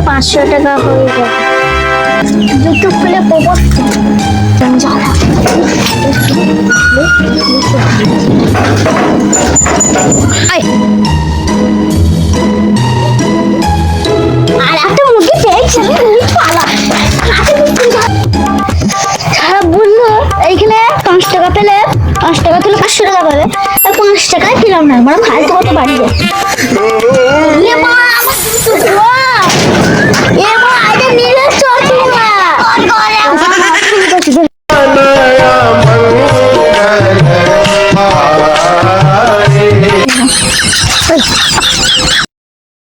500 টাকা হয়ে যাবে। জুতো খুলে পকেট আর একটা মুরগি পেয়েছে পালা বললো এইখানে 5 টাকা পেলে 5 টাকা পেলে 500 টাকা পাবে, 5 টাকায় পেলাম না, মানে ফালতু কত বাড়ি যায়।